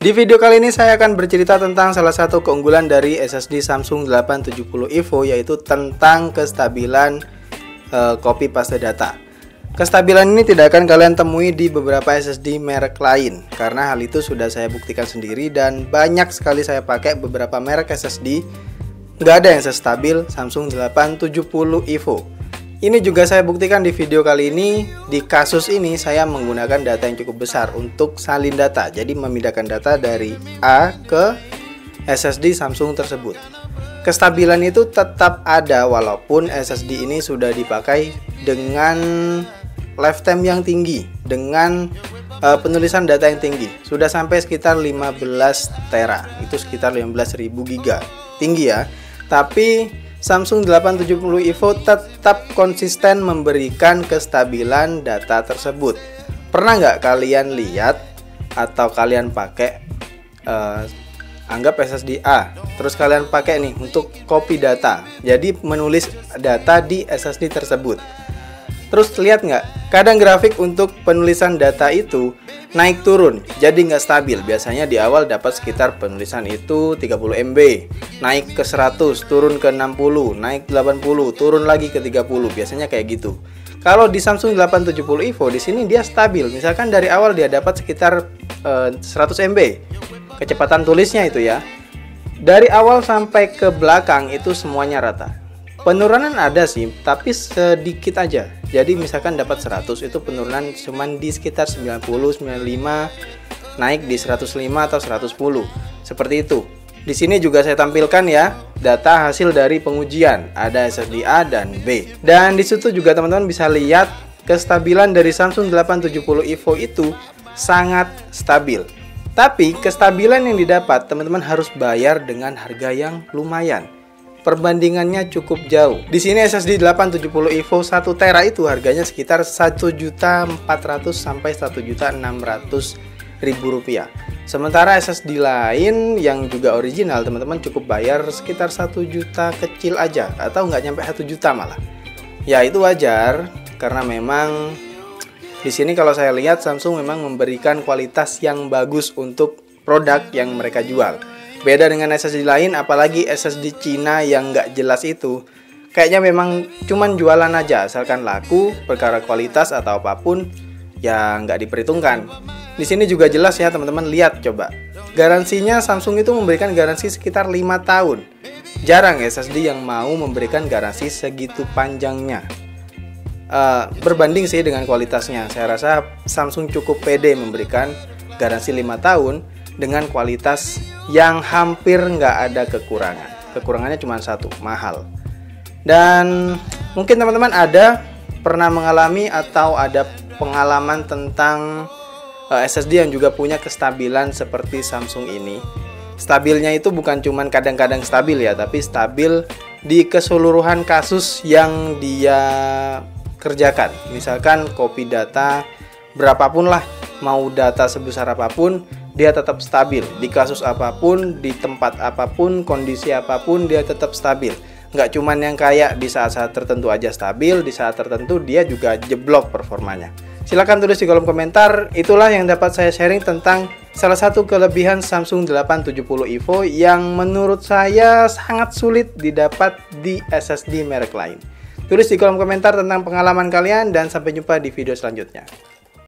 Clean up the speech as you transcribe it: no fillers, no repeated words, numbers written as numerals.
Di video kali ini saya akan bercerita tentang salah satu keunggulan dari SSD Samsung 870 EVO, yaitu tentang kestabilan copy paste data. Kestabilan ini tidak akan kalian temui di beberapa SSD merek lain, karena hal itu sudah saya buktikan sendiri dan banyak sekali saya pakai beberapa merek SSD, nggak ada yang sestabil Samsung 870 EVO. Ini juga saya buktikan di video kali ini. Di kasus ini saya menggunakan data yang cukup besar untuk salin data, jadi memindahkan data dari A ke SSD Samsung tersebut. Kestabilan itu tetap ada walaupun SSD ini sudah dipakai dengan lifetime yang tinggi, dengan penulisan data yang tinggi, sudah sampai sekitar 15 tera, itu sekitar 15.000 giga, tinggi ya. Tapi Samsung 870 EVO tetap konsisten memberikan kestabilan data tersebut. Pernah nggak kalian lihat atau kalian pakai anggap SSD A, terus kalian pakai nih untuk copy data, jadi menulis data di SSD tersebut. Terus lihat nggak, kadang grafik untuk penulisan data itu naik turun, jadi nggak stabil. Biasanya di awal dapat sekitar penulisan itu 30 MB, naik ke 100, turun ke 60, naik 80, turun lagi ke 30. Biasanya kayak gitu. Kalau di Samsung 870 EVO di sini dia stabil. Misalkan dari awal dia dapat sekitar 100 MB kecepatan tulisnya itu ya. Dari awal sampai ke belakang itu semuanya rata. Penurunan ada sih, tapi sedikit aja. Jadi misalkan dapat 100, itu penurunan cuman di sekitar 90, 95, naik di 105 atau 110. Seperti itu. Di sini juga saya tampilkan ya data hasil dari pengujian. Ada SSD A dan B. Dan di situ juga teman-teman bisa lihat kestabilan dari Samsung 870 EVO itu sangat stabil. Tapi kestabilan yang didapat teman-teman harus bayar dengan harga yang lumayan. Perbandingannya cukup jauh. Di sini SSD 870 EVO 1 tera itu harganya sekitar 1.400.000 sampai 1.600.000 rupiah. Sementara SSD lain yang juga original teman-teman cukup bayar sekitar 1 juta kecil aja, atau nggak nyampe 1 juta malah. Ya itu wajar karena memang di sini kalau saya lihat Samsung memang memberikan kualitas yang bagus untuk produk yang mereka jual. Beda dengan SSD lain, apalagi SSD Cina yang nggak jelas itu. Kayaknya memang cuman jualan aja, asalkan laku, perkara kualitas atau apapun, ya nggak diperhitungkan. Di sini juga jelas ya teman-teman, lihat coba. Garansinya Samsung itu memberikan garansi sekitar 5 tahun. Jarang SSD yang mau memberikan garansi segitu panjangnya. Berbanding sih dengan kualitasnya, saya rasa Samsung cukup pede memberikan garansi 5 tahun dengan kualitas yang hampir nggak ada kekurangan. Kekurangannya cuma satu, mahal. Dan mungkin teman-teman ada pernah mengalami atau ada pengalaman tentang SSD yang juga punya kestabilan seperti Samsung ini. Stabilnya itu bukan cuma kadang-kadang stabil ya, tapi stabil di keseluruhan kasus yang dia kerjakan. Misalkan copy data berapapun lah, mau data sebesar apapun, dia tetap stabil. Di kasus apapun, di tempat apapun, kondisi apapun, dia tetap stabil. Nggak cuman yang kayak di saat-saat tertentu aja stabil, di saat tertentu dia juga jeblok performanya. Silahkan tulis di kolom komentar. Itulah yang dapat saya sharing tentang salah satu kelebihan Samsung 870 EVO yang menurut saya sangat sulit didapat di SSD merek lain. Tulis di kolom komentar tentang pengalaman kalian dan sampai jumpa di video selanjutnya.